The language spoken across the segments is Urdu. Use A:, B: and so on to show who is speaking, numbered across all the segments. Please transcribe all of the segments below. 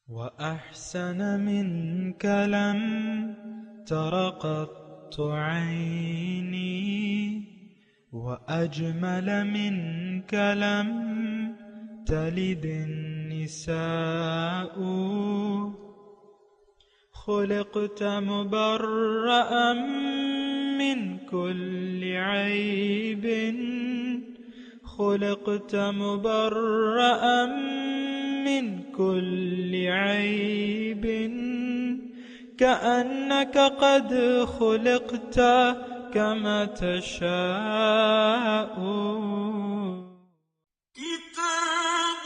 A: وأحسن منك لم تر قط عيني، وأجمل منك لم تلد النساء. خلقت مبرأ من كل عيب، خلقت مبرأ من كل عيب، كأنك قد خلقت كما تشاء.
B: كتاب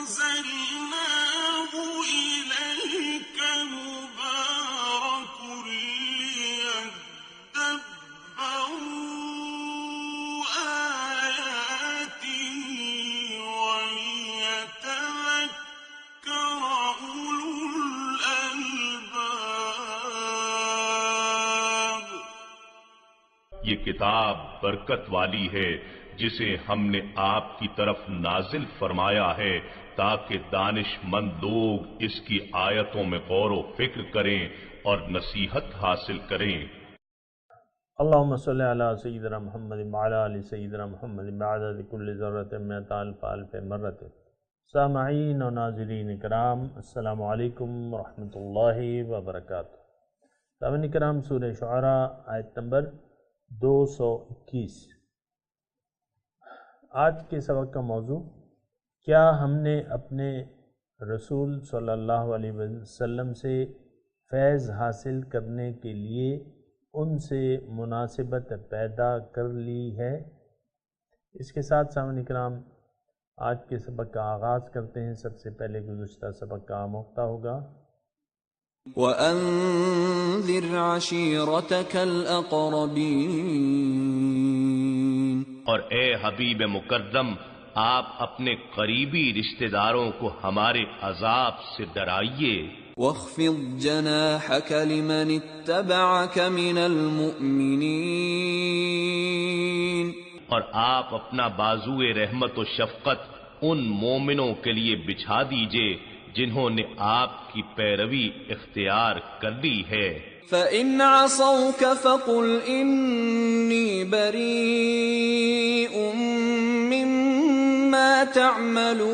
B: أنزلناه إليك مبارك ليدبروا آياته وليتذكر أولو الألباب.
C: یہ کتاب برکت والی ہے جسے ہم نے آپ کی طرف نازل فرمایا ہے تاکہ دانش مند لوگ اس کی آیتوں میں غور و فکر کریں اور نصیحت حاصل کریں.
D: اللہم صلی علی سیدنا محمد وعلی آل سیدنا محمد بعدد کل ذرۃ مئۃ الف الف مرۃ. سامعین و ناظرین کرام، السلام علیکم ورحمۃ اللہ وبرکاتہ. سامعین کرام، سورہ شعراء آیت نمبر 221. آج کے سبق کا موضوع: کیا ہم نے اپنے رسول صلی اللہ علیہ وسلم سے فیض حاصل کرنے کے لیے ان سے مناسبت پیدا کر لی ہے؟ اس کے ساتھ سامعین کرام آج کے سبق کا آغاز کرتے ہیں. سب سے پہلے گزشتہ سبق کا آموختہ ہوگا.
E: وَأَنذِرْ عَشِيرَتَكَ الْأَقْرَبِينَ.
C: اور اے حبیب مکرم، آپ اپنے قریبی رشتہ داروں کو ہمارے عذاب سے ڈرائیے.
E: وَاخْفِضْ جَنَاحَكَ لِمَنِ اتَّبَعَكَ مِنَ الْمُؤْمِنِينَ.
C: اور آپ اپنا بازوئے رحمت و شفقت ان مومنوں کے لیے بچھا دیجئے جنہوں نے آپ کی پیروی اختیار کر لی ہے.
E: فَإِنْ عَصَوْكَ فَقُلْ إِنِّي بَرِيءٌ مِّمَّا تَعْمَلُونَ.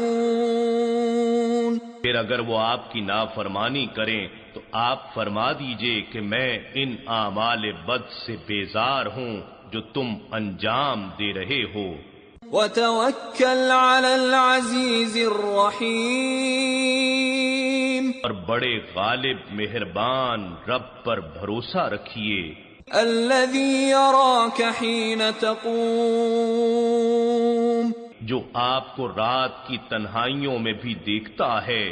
C: پھر اگر وہ آپ کی نافرمانی کریں تو آپ فرما دیجئے کہ میں ان اعمال بد سے بیزار ہوں جو تم انجام دے رہے ہو.
E: وَتَوَكَّلْ عَلَى الْعَزِيزِ الرَّحِيمِ.
C: اور بڑے غالب مہربان رب پر بھروسہ رکھیے.
E: الَّذِي يَرَاكَ حِينَ تَقُومُ.
C: جو آپ کو رات کی تنہائیوں میں بھی دیکھتا ہے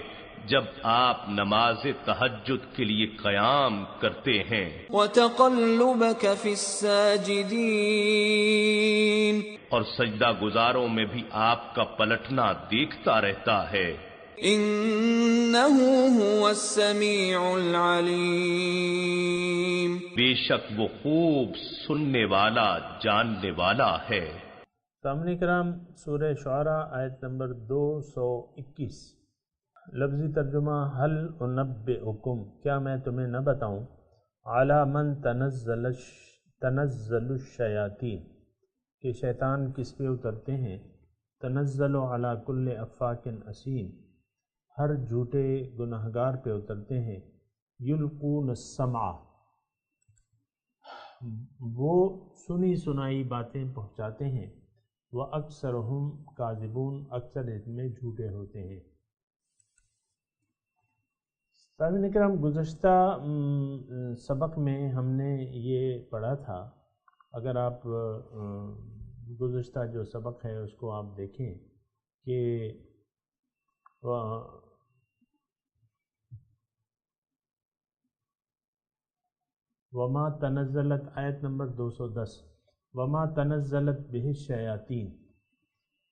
C: جب آپ نماز تہجد کے لیے قیام کرتے ہیں.
E: وَتَقَلُّبَكَ فِي السَّاجِدِينَ.
C: اور سجدہ گزاروں میں بھی آپ کا پلٹنا دیکھتا رہتا ہے.
E: إِنَّهُ هُوَ السَّمِيعُ الْعَلِيمُ.
C: بے شک وہ خوب سننے والا جاننے والا ہے.
D: سامعین کرام، سورہ شعراء آیت نمبر 221. لفظی ترجمہ: حل انبئکم، کیا میں تمہیں نہ بتاؤں، علی من تنزل الشیاطین، کہ شیطان کس پہ اترتے ہیں. تنزل علی کل افاک اثیم، ہر جھوٹے گناہگار پہ اترتے ہیں. یلقون السمع، وہ سنی سنائی باتیں پہنچاتے ہیں. وَأَكْثَرُهُمْ كَاذِبُونَ، اکثر اس میں جھوٹے ہوتے ہیں. سامعین کرام، گزشتہ سبق میں ہم نے یہ پڑھا تھا. اگر آپ گزشتہ جو سبق ہے اس کو آپ دیکھیں کہ وما تنزلت، آیت نمبر 210، وما تنزلت بہ الشیاطین،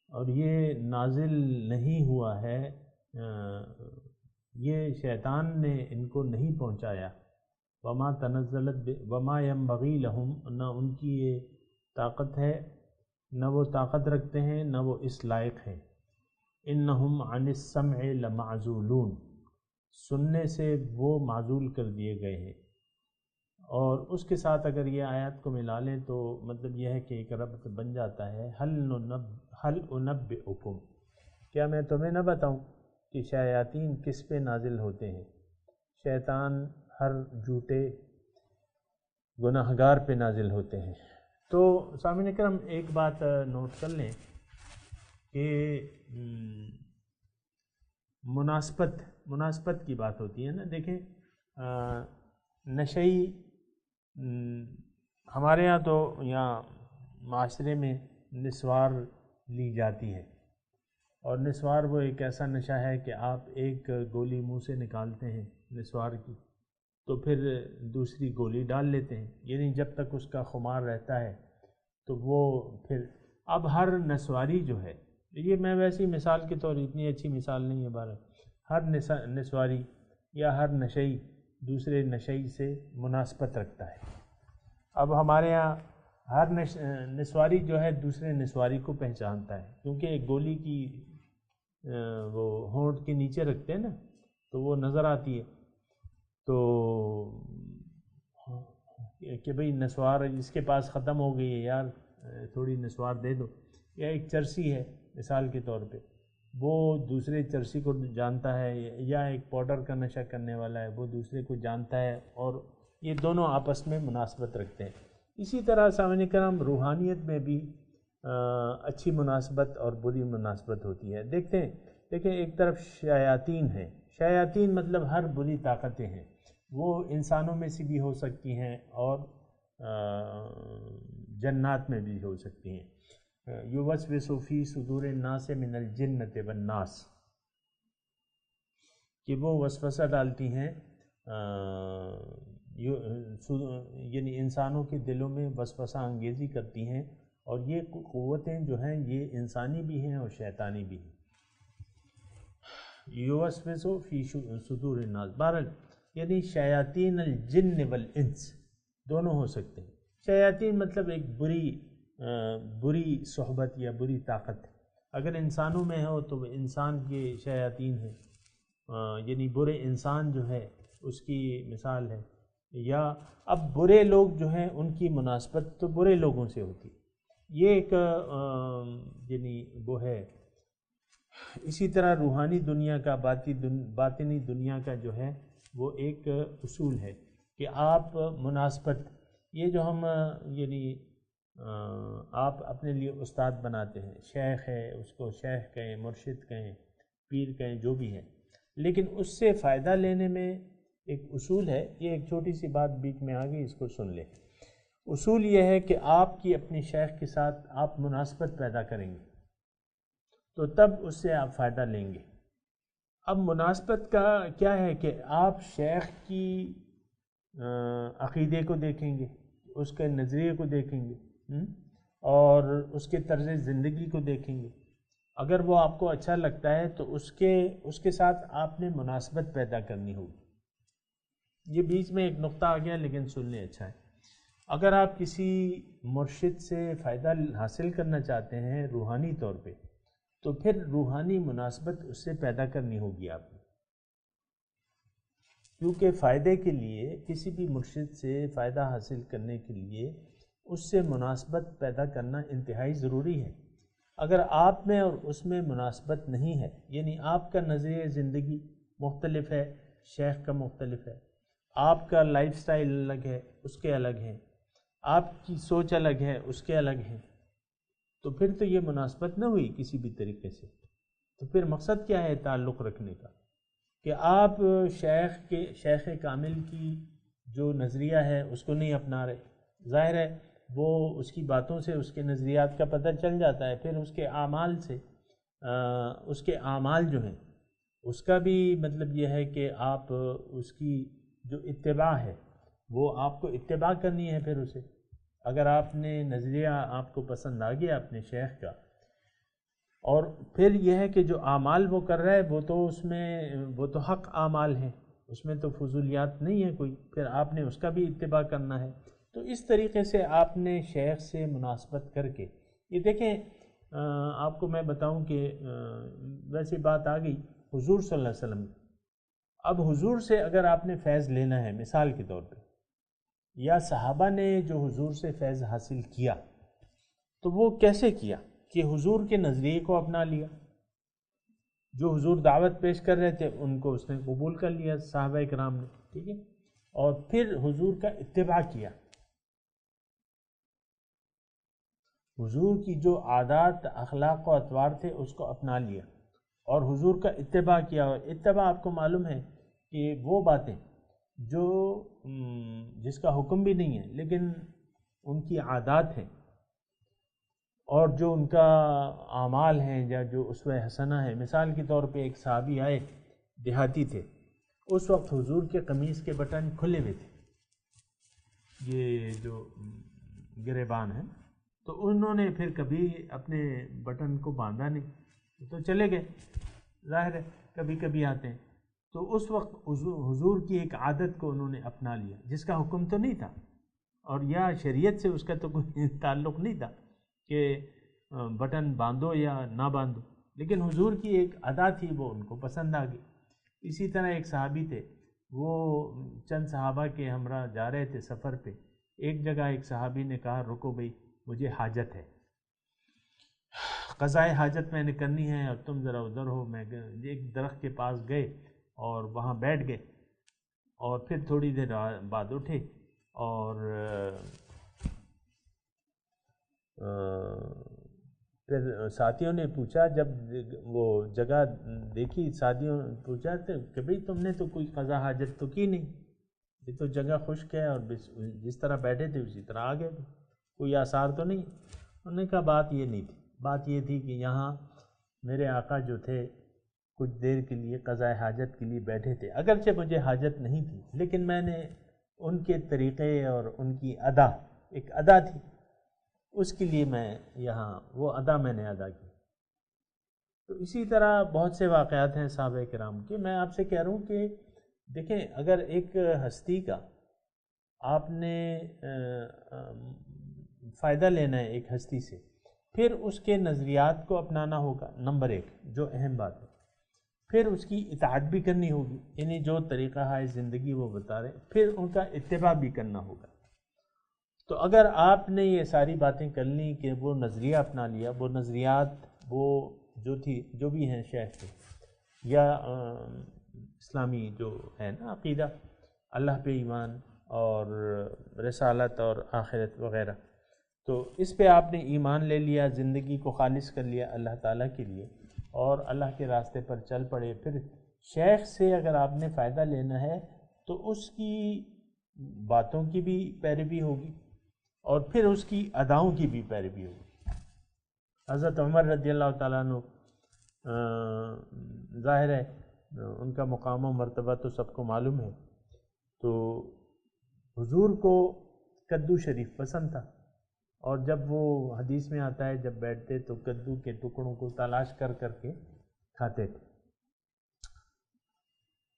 D: اور یہ نازل نہیں ہوا ہے، یہ شیطان نے ان کو نہیں پہنچایا. وما تنزلت وما ينبغي لهم، نہ ان کی یہ طاقت ہے، نہ وہ طاقت رکھتے ہیں، نہ وہ اس لائق ہیں. انہم عن السمع لمعزولون، سننے سے وہ معزول کر دیے گئے ہیں۔ اور اس کے ساتھ اگر یہ آیات کو ملا لیں تو مطلب یہ ہے کہ ایک ربط بن جاتا ہے، حل انبئکم، کیا میں تمہیں نہ بتاؤں کہ شیاطین کس پہ نازل ہوتے ہیں؟ شیطان ہر جھوٹے گناہگار پہ نازل ہوتے ہیں۔ تو سامعین اکرام ایک بات نوٹ کر لیں کہ مناسبت کی بات ہوتی ہے نا۔ دیکھیں نشئی ہمارے ہاں تو یہاں معاشرے میں نسوار لی جاتی ہے، اور نسوار وہ ایک ایسا نشہ ہے کہ آپ ایک گولی منہ سے نکالتے ہیں نسوار کی تو پھر دوسری گولی ڈال لیتے ہیں، یعنی جب تک اس کا خمار رہتا ہے تو وہ پھر اب ہر نسواری جو ہے، یہ میں ویسی مثال کے طور اتنی اچھی مثال نہیں ہے بہرحال، ہر نسواری یا ہر نشئی دوسرے نشئی سے مناسبت رکھتا ہے۔ اب ہمارے ہاں ہر نسواری جو ہے دوسرے نسواری کو پہچانتا ہے، کیونکہ ایک گولی کی وہ ہونٹ کے نیچے رکھتے ہیں نا تو وہ نظر آتی ہے، تو کہ بھئی نسوار اس کے پاس ختم ہو گئی ہے یار تھوڑی نسوار دے دو، یا ایک چرسی ہے مثال کے طور پہ وہ دوسرے چرسی کو جانتا ہے، یا ایک پاؤڈر کا نشہ کرنے والا ہے وہ دوسرے کو جانتا ہے، اور یہ دونوں آپس میں مناسبت رکھتے ہیں۔ اسی طرح سامعین کرام روحانیت میں بھی اچھی مناسبت اور بری مناسبت ہوتی ہے۔ دیکھیں ایک طرف شیاطین ہیں، شیاطین مطلب ہر بری طاقتیں ہیں، وہ انسانوں میں سے بھی ہو سکتی ہیں اور جنات میں بھی ہو سکتی ہیں۔ یوسوس فی صدور الناس من الجنۃ والناس، کہ وہ وسوسہ ڈالتی ہیں یعنی انسانوں کے دلوں میں وسوسہ انگیزی کرتی ہیں، اور یہ قوتیں جو ہیں یہ انسانی بھی ہیں اور شیطانی بھی ہیں۔ یوسوس فی صدور الناس، بہرحال یعنی شیاطین الجن والانس دونوں ہو سکتے ہیں۔ شیاطین مطلب ایک بری صحبت یا بری طاقت، اگر انسانوں میں ہو تو انسان کے شیاطین ہیں، یعنی برے انسان جو ہے اس کی مثال ہے، یا اب برے لوگ جو ہیں ان کی مناسبت تو برے لوگوں سے ہوتی، یہ ایک یعنی وہ ہے۔ اسی طرح روحانی دنیا کا باطنی دنیا کا جو ہے وہ ایک اصول ہے کہ آپ مناسبت، یہ جو ہم یعنی آپ اپنے لیے استاد بناتے ہیں، شیخ ہے اس کو شیخ کہیں، مرشد کہیں، پیر کہیں، جو بھی ہے، لیکن اس سے فائدہ لینے میں ایک اصول ہے۔ یہ ایک چھوٹی سی بات بیچ میں آ گئی، اس کو سن لیں۔ اصول یہ ہے کہ آپ کی اپنے شیخ کے ساتھ آپ مناسبت پیدا کریں گے تو تب اس سے آپ فائدہ لیں گے۔ اب مناسبت کا کیا ہے کہ آپ شیخ کی عقیدے کو دیکھیں گے، اس کے نظریے کو دیکھیں گے، اور اس کے طرز زندگی کو دیکھیں گے۔ اگر وہ آپ کو اچھا لگتا ہے تو اس کے ساتھ آپ نے مناسبت پیدا کرنی ہوگی۔ یہ بیچ میں ایک نقطہ آ گیا لیکن سننے اچھا ہے۔ اگر آپ کسی مرشد سے فائدہ حاصل کرنا چاہتے ہیں روحانی طور پہ تو پھر روحانی مناسبت اس سے پیدا کرنی ہوگی آپ نے، کیونکہ فائدے کے لیے کسی بھی مرشد سے فائدہ حاصل کرنے کے لیے اس سے مناسبت پیدا کرنا انتہائی ضروری ہے۔ اگر آپ میں اور اس میں مناسبت نہیں ہے، یعنی آپ کا نظریہ زندگی مختلف ہے، شیخ کا مختلف ہے، آپ کا لائف سٹائل الگ ہے، اس کے الگ ہیں، آپ کی سوچ الگ ہے، اس کے الگ ہیں، تو پھر تو یہ مناسبت نہ ہوئی کسی بھی طریقے سے۔ تو پھر مقصد کیا ہے تعلق رکھنے کا؟ کہ آپ شیخ کامل کی جو نظریہ ہے اس کو نہیں اپنا رہے، ظاہر ہے وہ اس کی باتوں سے اس کے نظریات کا پتہ چل جاتا ہے، پھر اس کے اعمال سے اس کے اعمال جو ہیں اس کا بھی مطلب یہ ہے کہ آپ اس کی جو اتباع ہے وہ آپ کو اتباع کرنی ہے۔ پھر اسے اگر آپ نے نظریہ آپ کو پسند آ گیا اپنے شیخ کا، اور پھر یہ ہے کہ جو اعمال وہ کر رہا ہے وہ تو حق اعمال ہیں، اس میں تو فضولیات نہیں ہے کوئی، پھر آپ نے اس کا بھی اتباع کرنا ہے۔ تو اس طریقے سے آپ نے شیخ سے مناسبت کر کے، یہ دیکھیں آپ کو میں بتاؤں کہ ویسی بات آ گئی حضور صلی اللہ علیہ وسلم، اب حضور سے اگر آپ نے فیض لینا ہے مثال کے طور پہ، یا صحابہ نے جو حضور سے فیض حاصل کیا تو وہ کیسے کیا کہ حضور کے نظریے کو اپنا لیا، جو حضور دعوت پیش کر رہے تھے ان کو اس نے قبول کر لیا صحابہ کرام نے، ٹھیک ہے، اور پھر حضور کا اتباع کیا، حضور کی جو عادات اخلاق و اطوار تھے اس کو اپنا لیا اور حضور کا اتباع کیا۔ اور اتباع آپ کو معلوم ہے کہ وہ باتیں جو جس کا حکم بھی نہیں ہے لیکن ان کی عادات ہیں اور جو ان کا اعمال ہیں یا جو اسوہ حسنہ ہے۔ مثال کے طور پہ ایک صحابی آئے، دیہاتی تھے، اس وقت حضور کے قمیص کے بٹن کھلے ہوئے تھے، یہ جو گریبان ہیں، تو انہوں نے پھر کبھی اپنے بٹن کو باندھا نہیں تو چلے گئے، ظاہر ہے کبھی کبھی آتے ہیں، تو اس وقت حضور کی ایک عادت کو انہوں نے اپنا لیا جس کا حکم تو نہیں تھا اور یا شریعت سے اس کا تو کوئی تعلق نہیں تھا کہ بٹن باندھو یا نہ باندھو، لیکن حضور کی ایک ادا تھی وہ ان کو پسند آ گئی۔ اسی طرح ایک صحابی تھے، وہ چند صحابہ کے ہمراہ جا رہے تھے سفر پہ، ایک جگہ ایک صحابی نے کہا رکو بھئی مجھے حاجت ہے، قضائے حاجت میں نے کرنی ہے اور تم ذرا ادھر ہو۔ میں ایک درخت کے پاس گئے اور وہاں بیٹھ گئے اور پھر تھوڑی دیر بعد اٹھے اور پھر ساتھیوں نے پوچھا، جب وہ جگہ دیکھی ساتھیوں نے پوچھا کہ بھئی تم نے تو کوئی قضا حاجت تو کی نہیں، یہ تو جگہ خشک ہے اور جس طرح بیٹھے تھے اسی طرح آ گئے تھے، کوئی آثار تو نہیں۔ انہوں نے کہا بات یہ نہیں تھی، بات یہ تھی کہ یہاں میرے آقا جو تھے کچھ دیر کے لیے قضاء حاجت کے لیے بیٹھے تھے، اگرچہ مجھے حاجت نہیں تھی لیکن میں نے ان کے طریقے اور ان کی ادا، ایک ادا تھی، اس کے لیے میں یہاں وہ ادا میں نے ادا کی۔ تو اسی طرح بہت سے واقعات ہیں صحابہ کرام کے۔ میں آپ سے کہہ رہا ہوں کہ دیکھیں اگر ایک ہستی کا آپ نے فائدہ لینا ہے ایک ہستی سے، پھر اس کے نظریات کو اپنانا ہوگا، نمبر ایک جو اہم بات ہے، پھر اس کی اطاعت بھی کرنی ہوگی، یعنی جو طریقہ ہے زندگی وہ بتا رہے، پھر ان کا اتباع بھی کرنا ہوگا۔ تو اگر آپ نے یہ ساری باتیں کر لیں کہ وہ نظریہ اپنا لیا، وہ نظریات وہ جو تھی جو بھی ہیں شیخ کے یا اسلامی جو ہے نا عقیدہ، اللہ پہ ایمان اور رسالت اور آخرت وغیرہ، تو اس پہ آپ نے ایمان لے لیا، زندگی کو خالص کر لیا اللہ تعالیٰ کے لیے اور اللہ کے راستے پر چل پڑے، پھر شیخ سے اگر آپ نے فائدہ لینا ہے تو اس کی باتوں کی بھی پیروی ہوگی اور پھر اس کی اداؤں کی بھی پیروی ہوگی۔ حضرت عمر رضی اللہ تعالیٰ عنہ ظاہر ہے ان کا مقام و مرتبہ تو سب کو معلوم ہے، تو حضور کو کدو شریف پسند تھا اور جب وہ حدیث میں آتا ہے جب بیٹھتے تو کدو کے ٹکڑوں کو تلاش کر کر کے کھاتے تھے۔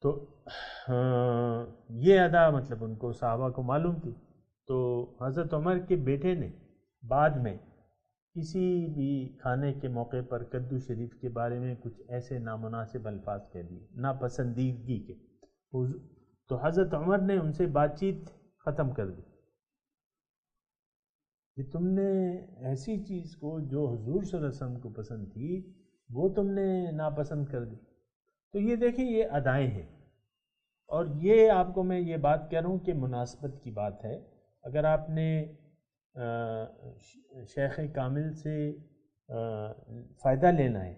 D: تو یہ ادا مطلب ان کو صحابہ کو معلوم تھی۔ تو حضرت عمر کے بیٹے نے بعد میں کسی بھی کھانے کے موقع پر کدو شریف کے بارے میں کچھ ایسے نامناسب الفاظ کہہ دیے، ناپسندیدگی کے، تو حضرت عمر نے ان سے بات چیت ختم کر دی کہ تم نے ایسی چیز کو جو حضور صلی اللہ علیہ وسلم کو پسند تھی وہ تم نے ناپسند کر دی۔ تو یہ دیکھیں یہ ادائیں ہیں، اور یہ آپ کو میں یہ بات کہہ رہا ہوں کہ مناسبت کی بات ہے۔ اگر آپ نے شیخ کامل سے فائدہ لینا ہے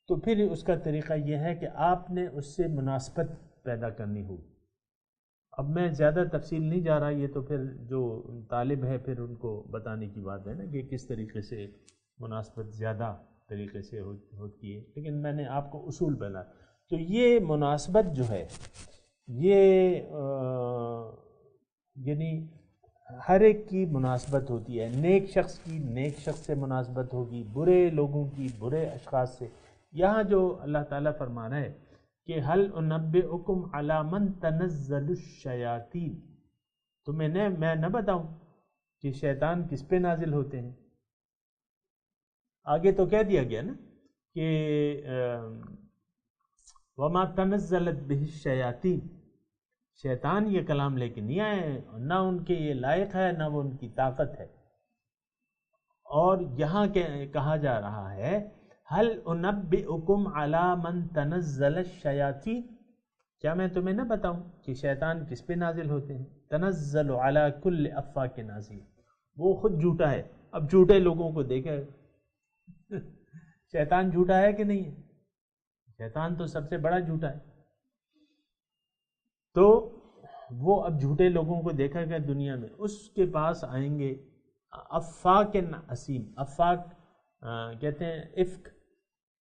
D: تو پھر اس کا طریقہ یہ ہے کہ آپ نے اس سے مناسبت پیدا کرنی ہوگی۔ اب میں زیادہ تفصیل نہیں جا رہا، یہ تو پھر جو طالب ہے پھر ان کو بتانے کی بات ہے نا کہ کس طریقے سے مناسبت زیادہ طریقے سے ہوتی ہے، لیکن میں نے آپ کو اصول بتایا۔ تو یہ مناسبت جو ہے یہ یعنی ہر ایک کی مناسبت ہوتی ہے، نیک شخص کی نیک شخص سے مناسبت ہوگی، برے لوگوں کی برے اشخاص سے۔ یہاں جو اللہ تعالیٰ فرما رہا ہے کہ هل انبئکم علی من تنزل الشیاطین، تمہیں میں نہ بتاؤں کہ شیطان کس پہ نازل ہوتے ہیں۔ آگے تو کہہ دیا گیا نا کہ وما تنزلت به الشیاطین، شیطان یہ کلام لے کے نہیں آئے، نہ ان کے یہ لائق ہے، نہ وہ ان کی طاقت ہے۔ اور یہاں کہا جا رہا ہے هل انبئکم علی من تنزل الشیاطین، کیا میں تمہیں نہ بتاؤں کہ شیطان کس پہ نازل ہوتے ہیں؟ تنزل علی کل افاک نازل، وہ خود جھوٹا ہے۔ اب جھوٹے لوگوں کو دیکھے شیطان جھوٹا ہے کہ نہیں ہے؟ شیطان تو سب سے بڑا جھوٹا ہے۔ تو وہ اب جھوٹے لوگوں کو دیکھا گیا دنیا میں، اس کے پاس آئیں گے افاک اسیم۔ افاک کہتے ہیں افک،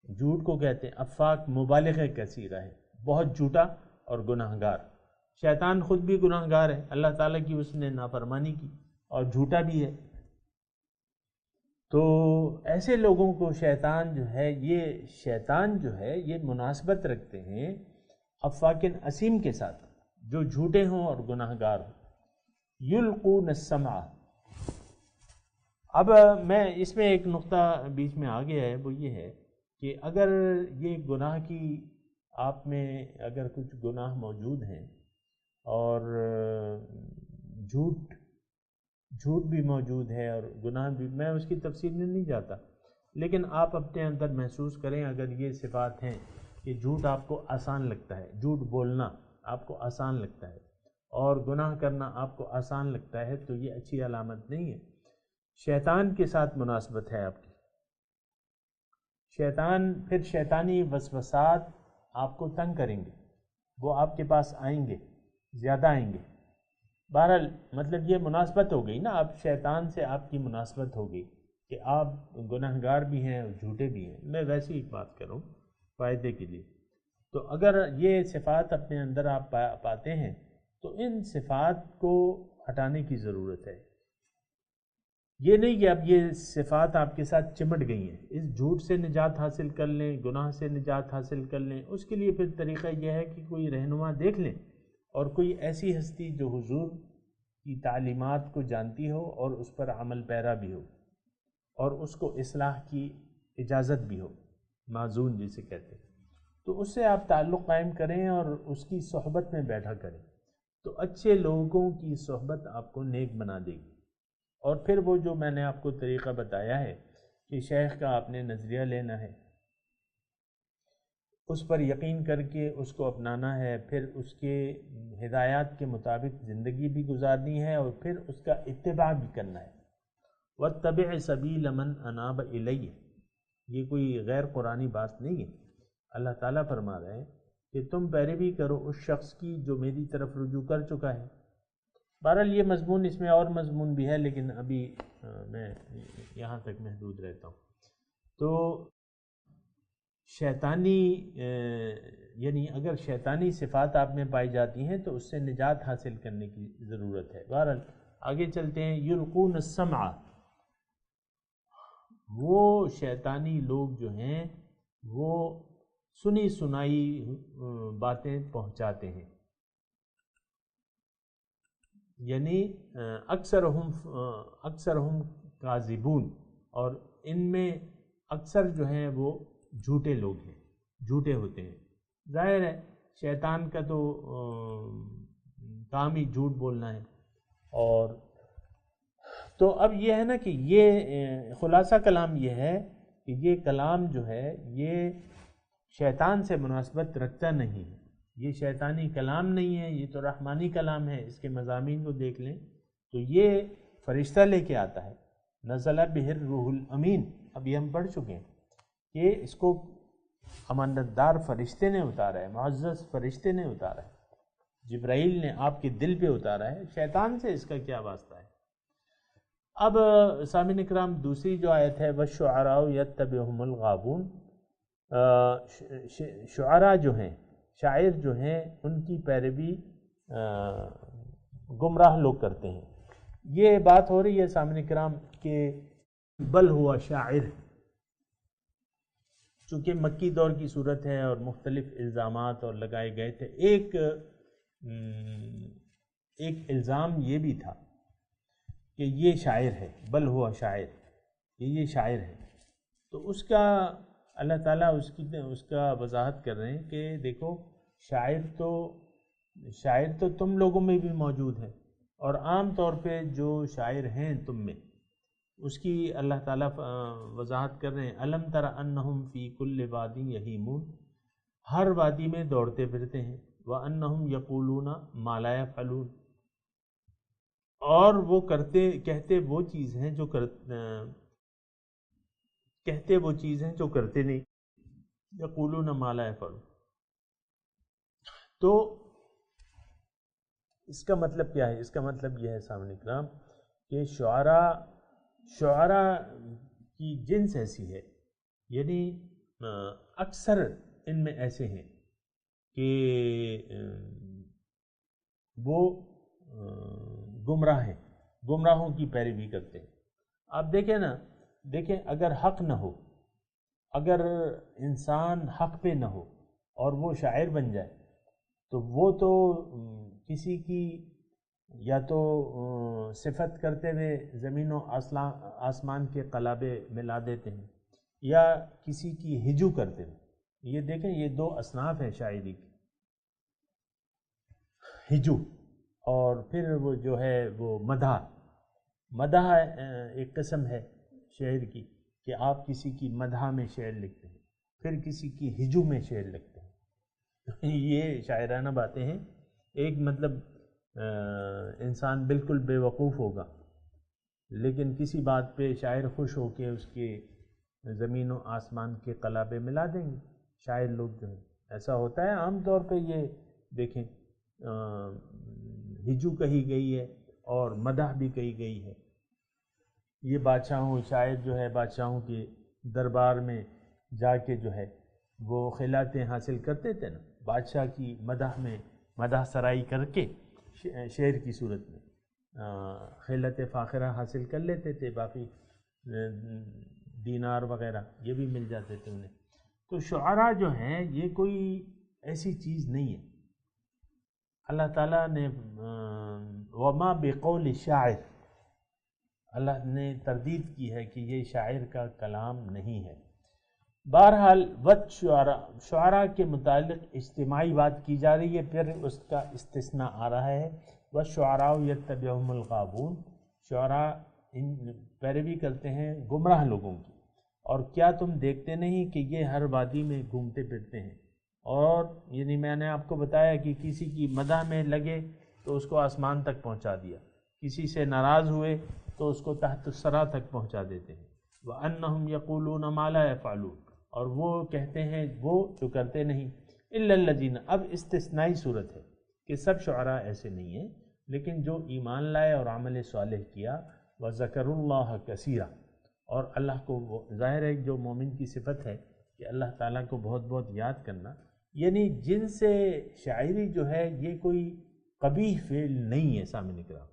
D: جھوٹ کو کہتے ہیں افاک، مبالغہ کا صیغہ ہے، بہت جھوٹا اور گناہگار۔ شیطان خود بھی گناہگار ہے، اللہ تعالیٰ کی اس نے نافرمانی کی اور جھوٹا بھی ہے۔ تو ایسے لوگوں کو شیطان جو ہے یہ مناسبت رکھتے ہیں افاک اسیم کے ساتھ، جو جھوٹے ہوں اور گناہگار ہوں۔ یلقون السمع، اب میں اس میں ایک نقطہ بیچ میں آ گیا ہے، وہ یہ ہے کہ اگر یہ گناہ کی آپ میں اگر کچھ گناہ موجود ہیں اور جھوٹ بھی موجود ہے اور گناہ بھی، میں اس کی تفصیل میں نہیں جاتا، لیکن آپ اپنے اندر محسوس کریں اگر یہ صفات ہیں کہ جھوٹ آپ کو آسان لگتا ہے، جھوٹ بولنا آپ کو آسان لگتا ہے اور گناہ کرنا آپ کو آسان لگتا ہے، تو یہ اچھی علامت نہیں ہے۔ شیطان کے ساتھ مناسبت ہے آپ کی، شیطان پھر شیطانی وسوسات آپ کو تنگ کریں گے، وہ آپ کے پاس آئیں گے، زیادہ آئیں گے۔ بہرحال مطلب یہ مناسبت ہو گئی نا، اب شیطان سے آپ کی مناسبت ہو گئی کہ آپ گناہگار بھی ہیں اور جھوٹے بھی ہیں۔ میں ویسی ایک بات کروں فائدے کے لیے، تو اگر یہ صفات اپنے اندر آپ پاتے ہیں تو ان صفات کو ہٹانے کی ضرورت ہے۔ یہ نہیں کہ اب یہ صفات آپ کے ساتھ چمٹ گئی ہیں، اس جھوٹ سے نجات حاصل کر لیں، گناہ سے نجات حاصل کر لیں، اس کے لیے پھر طریقہ یہ ہے کہ کوئی رہنما دیکھ لیں اور کوئی ایسی ہستی جو حضور کی تعلیمات کو جانتی ہو اور اس پر عمل پیرا بھی ہو اور اس کو اصلاح کی اجازت بھی ہو، معزون جسے کہتے ہیں، تو اس سے آپ تعلق قائم کریں اور اس کی صحبت میں بیٹھا کریں، تو اچھے لوگوں کی صحبت آپ کو نیک بنا دے گی۔ اور پھر وہ جو میں نے آپ کو طریقہ بتایا ہے کہ شیخ کا آپ نے نظریہ لینا ہے، اس پر یقین کر کے اس کو اپنانا ہے، پھر اس کے ہدایات کے مطابق زندگی بھی گزارنی ہے اور پھر اس کا اتباع بھی کرنا ہے۔ وَاتَّبِعْ سَبِيلَ مَنْ أَنَابَ إِلَيَّ، یہ کوئی غیر قرآنی بات نہیں ہے، اللہ تعالیٰ فرما رہے ہیں کہ تم پیروی کرو اس شخص کی جو میری طرف رجوع کر چکا ہے۔ بہرحال یہ مضمون، اس میں اور مضمون بھی ہے لیکن ابھی میں یہاں تک محدود رہتا ہوں۔ تو شیطانی یعنی اگر شیطانی صفات آپ میں پائی جاتی ہیں تو اس سے نجات حاصل کرنے کی ضرورت ہے۔ بہرحال آگے چلتے ہیں۔ یلقون السمع، وہ شیطانی لوگ جو ہیں وہ سنی سنائی باتیں پہنچاتے ہیں، یعنی اکثرہم کاذبون، اور ان میں اکثر جو ہیں وہ جھوٹے لوگ ہیں، جھوٹے ہوتے ہیں۔ ظاہر ہے شیطان کا تو کام ہی جھوٹ بولنا ہے۔ اور تو اب یہ ہے نا کہ یہ خلاصہ کلام یہ ہے کہ یہ کلام جو ہے یہ شیطان سے مناسبت رکھتا نہیں ہے، یہ شیطانی کلام نہیں ہے، یہ تو رحمانی کلام ہے۔ اس کے مضامین کو دیکھ لیں تو یہ فرشتہ لے کے آتا ہے، نزل بہ الروح الامین، اب یہ ہم پڑھ چکے ہیں کہ اس کو امانت دار فرشتے نے اتارا ہے، معزز فرشتے نے اتارا ہے، جبرائیل نے آپ کے دل پہ اتارا ہے، شیطان سے اس کا کیا واسطہ ہے؟ اب سامعین اکرام دوسری جو آیت ہے وَالشُّعَرَاءُ يَتَّبِعُهُمُ الْغَاوُونَ، شعراء جو ہیں، شاعر جو ہیں، ان کی پیروی گمراہ لوگ کرتے ہیں۔ یہ بات ہو رہی ہے سامعین کرام کہ بل ہوا شاعر، چونکہ مکی دور کی صورت ہے اور مختلف الزامات اور لگائے گئے تھے۔ ایک الزام یہ بھی تھا کہ یہ شاعر ہے، بل ہوا شاعر، کہ یہ شاعر ہے، تو اس کا اللہ تعالیٰ اس کا وضاحت کر رہے ہیں کہ دیکھو شاعر تو تم لوگوں میں بھی موجود ہے، اور عام طور پہ جو شاعر ہیں تم میں، اس کی اللہ تعالیٰ وضاحت کر رہے ہیں الم تر انہم فی کل واد یہیمون، ہر وادی میں دوڑتے پھرتے ہیں، وانہم یقولون ما لا یفعلون، اور وہ کہتے وہ چیز ہیں جو کرتے نہیں، یقولون ما لا یفعلون۔ تو اس کا مطلب کیا ہے؟ اس کا مطلب یہ ہے سامنے کرام کہ شعراء کی جنس ایسی ہے، یعنی اکثر ان میں ایسے ہیں کہ وہ گمراہ ہیں، گمراہوں کی پیروی کرتے ہیں۔ آپ دیکھیں اگر حق نہ ہو، اگر انسان حق پہ نہ ہو اور وہ شاعر بن جائے تو وہ تو کسی کی یا تو صفت کرتے ہوئے زمین و آسمان کے قلابے ملا دیتے ہیں، یا کسی کی ہجو کرتے ہوئے۔ یہ دیکھیں، یہ دو اصناف ہیں شاعری کی، ہجو اور پھر وہ جو ہے وہ مدح ایک قسم ہے شعر کی کہ آپ کسی کی مدح میں شعر لکھتے ہیں، پھر کسی کی ہجو میں شعر لکھتے ہیں۔ یہ شاعرانہ باتیں ہیں۔ ایک مطلب انسان بالکل بے وقوف ہوگا، لیکن کسی بات پہ شاعر خوش ہو کے اس کے زمین و آسمان کے قلابے ملا دیں گے شاعر لوگ جو ہیں۔ ایسا ہوتا ہے عام طور پہ۔ یہ دیکھیں ہجو کہی گئی ہے اور مدح بھی کہی گئی ہے۔ یہ شاعر جو ہے بادشاہوں کے دربار میں جا کے جو ہے وہ خلعتیں حاصل کرتے تھے نا، بادشاہ کی مدح سرائی کر کے شعر کی صورت میں خلعت فاخرہ حاصل کر لیتے تھے، باقی دینار وغیرہ یہ بھی مل جاتے تھے انہیں۔ تو شعراء جو ہیں یہ کوئی ایسی چیز نہیں ہے۔ اللہ تعالیٰ نے وما بقول شاعر، اللہ نے تردید کی ہے کہ یہ شاعر کا کلام نہیں ہے۔ بہرحال شعراء کے متعلق اجتماعی بات کی جا رہی ہے، پھر اس کا استثناء آ رہا ہے والشعراء یتبعہم الغاوون، شعراء پیروی کرتے ہیں گمراہ لوگوں کی۔ اور کیا تم دیکھتے نہیں کہ یہ ہر وادی میں گھومتے پھرتے ہیں؟ اور یعنی میں نے آپ کو بتایا کہ کسی کی مدح میں لگے تو اس کو آسمان تک پہنچا دیا، کسی سے ناراض ہوئے تو اس کو تحت الثری تک پہنچا دیتے ہیں۔ وَأَنَّهُمْ يَقُولُونَ مَا لَا يَفْعَلُونَ، اور وہ کہتے ہیں وہ جو کرتے نہیں۔ إِلَّا الَّذِينَ، اب استثنائی صورت ہے کہ سب شعراء ایسے نہیں ہیں، لیکن جو ایمان لائے اور عمل صالح کیا، وَذَكَرُوا اللَّهَ كَثِيرًا، اور اللہ کو ظاہر ہے جو مومن کی صفت ہے کہ اللہ تعالیٰ کو بہت بہت یاد کرنا، یعنی جن سے شاعری جو ہے یہ کوئی قبیح فعل نہیں ہے سامنے کرام،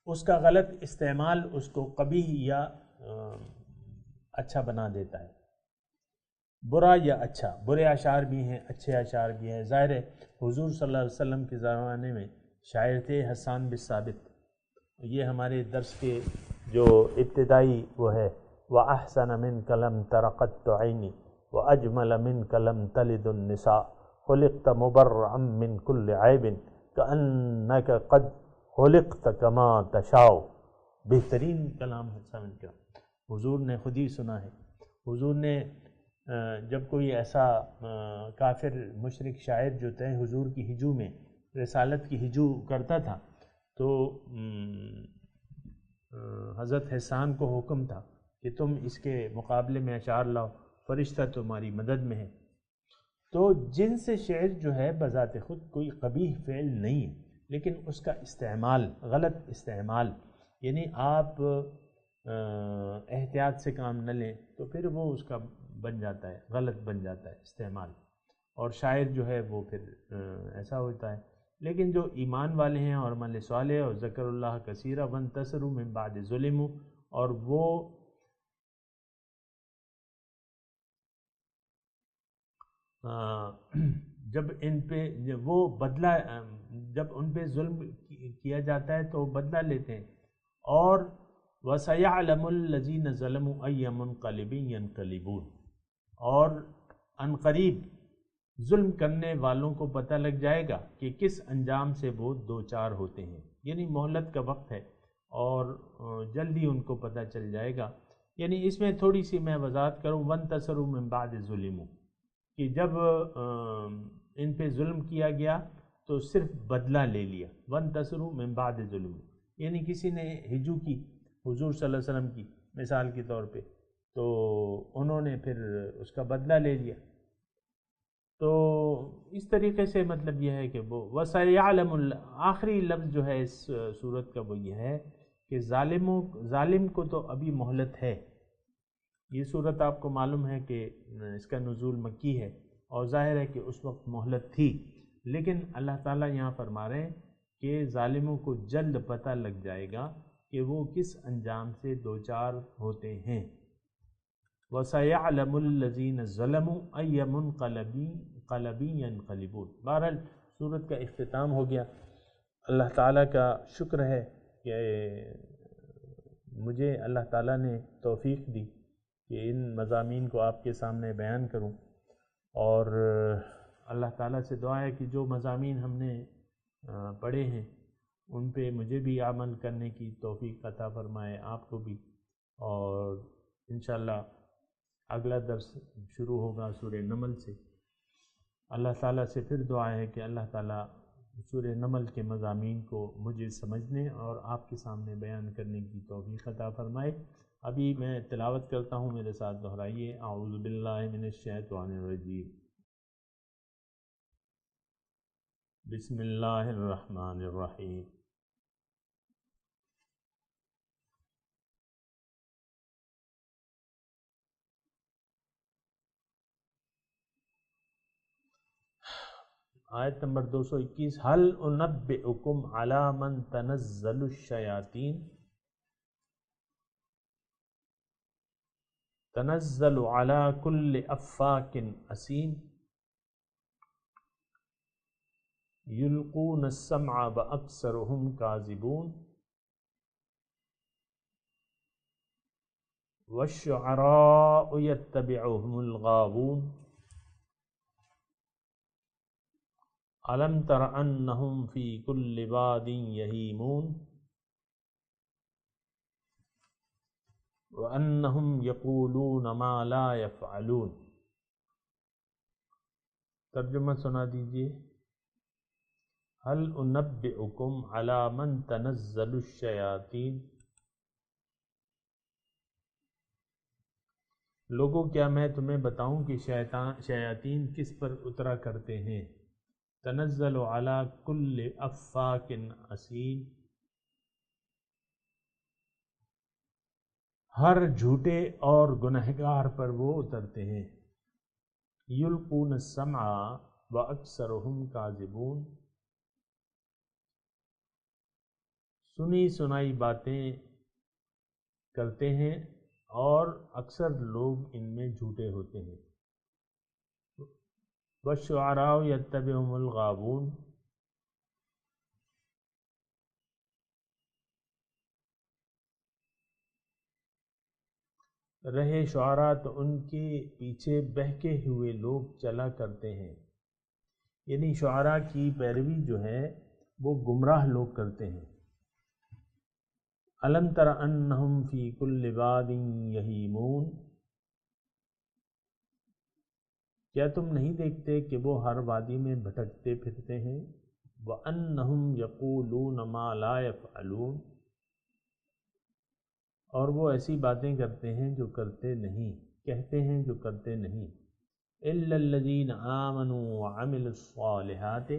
D: اس کا غلط استعمال اس کو قبیح یا اچھا بنا دیتا ہے، برا یا اچھا، برے اشعار بھی ہیں اچھے اشعار بھی ہیں۔ ظاہر ہے حضور صلی اللہ علیہ وسلم کے زمانے میں شاعر تھے حسان بن ثابت، یہ ہمارے درس کے جو ابتدائی وہ ہے وَأَحْسَنَ مِنْكَ لَمْ تَرَ قَطُّ عَيْنِي وَأَجْمَلَ مِنْكَ لَمْ تَلِدُ النِّسَاءُ خُلِقْتَ مُبَرَّأً مِنْ كُلِّ عَيْبٍ كَأَنَّكَ قَدْ خُلِقْتَ كَمَا تَشَاءُ، بہترین کلام حسان کا حضور نے خود ہی سنا ہے۔ حضور نے جب کوئی ایسا کافر مشرک شاعر جو تھے حضور کی ہجو میں رسالت کی ہجو کرتا تھا، تو حضرت حسان کو حکم تھا کہ تم اس کے مقابلے میں اشعار لاؤ، فرشتہ تمہاری مدد میں ہے۔ تو جن سے شعر جو ہے بذات خود کوئی قبیح فعل نہیں ہے، لیکن اس کا استعمال، غلط استعمال، یعنی آپ احتیاط سے کام نہ لیں تو پھر وہ اس کا بن جاتا ہے، غلط بن جاتا ہے استعمال، اور شاعر جو ہے وہ پھر ایسا ہوتا ہے۔ لیکن جو ایمان والے ہیں اور عمل صالح اور ذکر اللہ کثیرا وانتصروا من بعد ظلموا، اور وہ جب ان پہ وہ بدلہ، جب ان پہ ظلم کیا جاتا ہے تو بدلہ لیتے ہیں، اور وَسَيَعْلَمُ الَّذِينَ ظَلَمُوا أَيَّ مُنْقَلِبٍ يَنْقَلِبُونَ، اور عنقریب ظلم کرنے والوں کو پتہ لگ جائے گا کہ کس انجام سے وہ دوچار ہوتے ہیں، یعنی مہلت کا وقت ہے اور جلدی ان کو پتہ چل جائے گا۔ یعنی اس میں تھوڑی سی میں وضاحت کروں، وَانْتَصَرُوا مِنْ بَعْدِ ظُلِمُوا، کہ جب ان پہ ظلم کیا گیا تو صرف بدلہ لے لیا، وَانْتَصَرُوا مِنْ بَعْدِ ظُلِمُوا، یعنی کسی نے ہجو کی حضور صلی اللہ علیہ وسلم کی مثال کے طور پہ، تو انہوں نے پھر اس کا بدلہ لے لیا۔ تو اس طریقے سے مطلب یہ ہے کہ وہ وَسَيَعْلَمُ، آخری لفظ جو ہے اس صورت کا وہ یہ ہے کہ ظالم کو تو ابھی مہلت ہے۔ یہ صورت آپ کو معلوم ہے کہ اس کا نزول مکی ہے اور ظاہر ہے کہ اس وقت مہلت تھی، لیکن اللہ تعالیٰ یہاں فرما رہے ہیں کہ ظالموں کو جلد پتہ لگ جائے گا کہ وہ کس انجام سے دوچار ہوتے ہیں۔ وَسَيَعْلَمُ الَّذِينَ ظَلَمُوا أَيَّ مُنْقَلَبٍ يَنْقَلِبُونَ۔ بہرحال سورت کا اختتام ہو گیا۔ اللہ تعالیٰ کا شکر ہے کہ مجھے اللہ تعالیٰ نے توفیق دی کہ ان مضامین کو آپ کے سامنے بیان کروں، اور اللہ تعالیٰ سے دعا ہے کہ جو مضامین ہم نے پڑھے ہیں ان پہ مجھے بھی عمل کرنے کی توفیق عطا فرمائے، آپ کو بھی۔ اور انشاءاللہ اگلا درس شروع ہوگا سورہ نمل سے۔ اللہ تعالیٰ سے پھر دعا ہے کہ اللہ تعالیٰ سورہ نمل کے مضامین کو مجھے سمجھنے اور آپ کے سامنے بیان کرنے کی توفیق عطا فرمائے۔ ابھی میں تلاوت کرتا ہوں، میرے ساتھ دہرائیے، اعوذ باللہ من الشیطان الرجیم، بسم اللہ الرحمن الرحیم۔ آیت نمبر 221، هل انبئکم علی من تنزل الشیاطین، تنزل علی کل افاک اثیم، یلقون السمع واکثرهم کاذبون، والشعراء یتبعهم الغاوون، أَلَمْ تَرَ أَنَّهُمْ فِي كُلِّ وَادٍ يَهِيمُونَ وَأَنَّهُمْ يَقُولُونَ مَا لَا يَفْعَلُونَ۔ ترجمہ سنا دیجئے، هل انبئکم علی من تنزل الشیاطین، لوگوں کیا میں تمہیں بتاؤں کہ شیاطین کس پر اترا کرتے ہیں؟ تنزل علی کل افاک اثیم، ہر جھوٹے اور گنہگار پر وہ اترتے ہیں۔ یلقون السمع واکثرهم کاذبون، سنی سنائی باتیں کرتے ہیں اور اکثر لوگ ان میں جھوٹے ہوتے ہیں۔ والشعراء یتبعهم الغاوون، رہے شعراء تو ان کے پیچھے بہکے ہوئے لوگ چلا کرتے ہیں، یعنی شعراء کی پیروی جو ہے وہ گمراہ لوگ کرتے ہیں۔ أَلَمْ تَرَ أَنَّهُمْ فِي كُلِّ وَادٍ يَهِيمُونَ، کیا تم نہیں دیکھتے کہ وہ ہر وادی میں بھٹکتے پھرتے ہیں؟ وَأَنَّهُمْ يَقُولُونَ مَا لَا يَفْعَلُونَ، اور وہ ایسی باتیں کرتے ہیں جو کرتے نہیں، کہتے ہیں جو کرتے نہیں۔ إِلَّا الَّذِينَ آمَنُوا وَعَمِلُوا الصَّالِحَاتِ،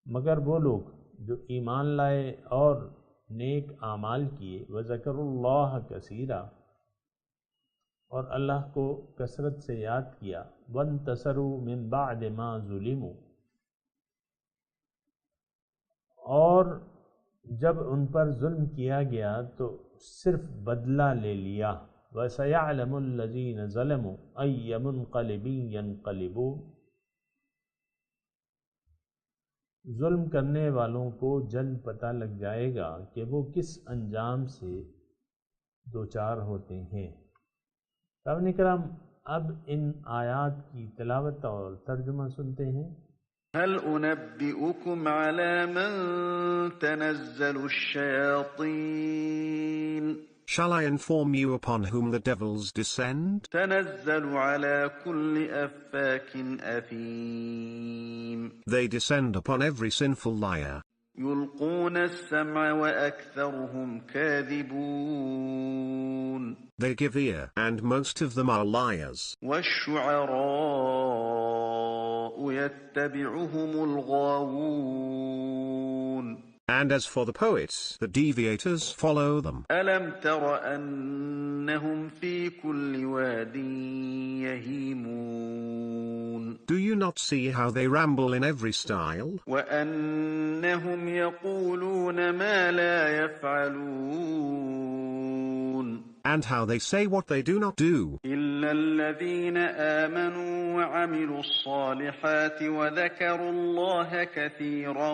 D: مگر وہ لوگ جو ایمان لائے اور نیک اعمال کیے، وَذَكَرُوا اللَّهَ كَثِيرًا، اور اللہ کو کثرت سے یاد کیا، وَانْتَصَرُوا مِنْ بَعْدِ مَا ظُلِمُوا، اور جب ان پر ظلم کیا گیا تو صرف بدلہ لے لیا۔ وَسَيَعْلَمُ الَّذِينَ ظَلَمُوا أَيَّ مُنْقَلِبٍ يَنْقَلِبُونَ، ظلم کرنے والوں کو جلد پتہ لگ جائے گا کہ وہ کس انجام سے دوچار ہوتے ہیں۔ سامعین کرام، اب ان آیات کی تلاوت اور ترجمہ سنتے ہیں۔
F: هل أنبئكم على من تنزل الشياطين؟
G: Shall I inform you upon whom the devils descend?
F: تنزل على كل أفاك أثيم.
G: They descend upon every sinful liar.
F: يلقون السمع وأكثرهم كاذبون.
G: They give ear, and most of them are liars.
F: والشعراء يتبعهم الغاوون.
G: And as for the poets, the deviators follow them.
F: ألم تر أنهم في كل واد يهيمون.
G: Do you not see how they ramble in every style?
F: وأنهم يقولون ما لا يفعلون.
G: And how they say what they do not do.
F: إلا الذين آمنوا وعملوا الصالحات وذكروا الله كثيرا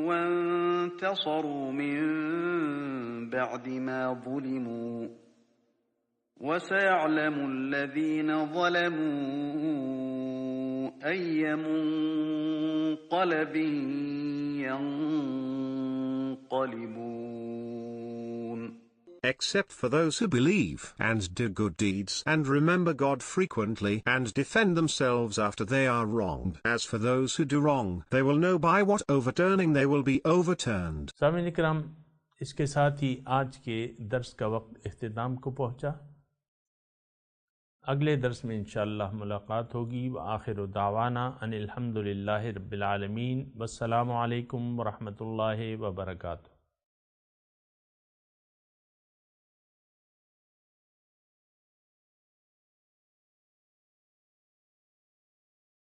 F: وانتصروا من بعد ما ظلموا وسيعلم الذين ظلموا أي منقلب ينقلبون.
G: Except for those who believe, and do good deeds, and remember God frequently, and defend themselves after they are wronged. As for those who do wrong, they will know by what overturning they will be overturned.
D: سامعین کرام، اس کے ساتھ ہی آج کے درس کا وقت اختتام کو پہنچا۔ اگلے درس میں انشاءاللہ ملاقات ہوگی۔ وآخر دعوانا ان الحمدللہ رب العالمین، والسلام علیکم ورحمۃ اللہ وبرکاتہ۔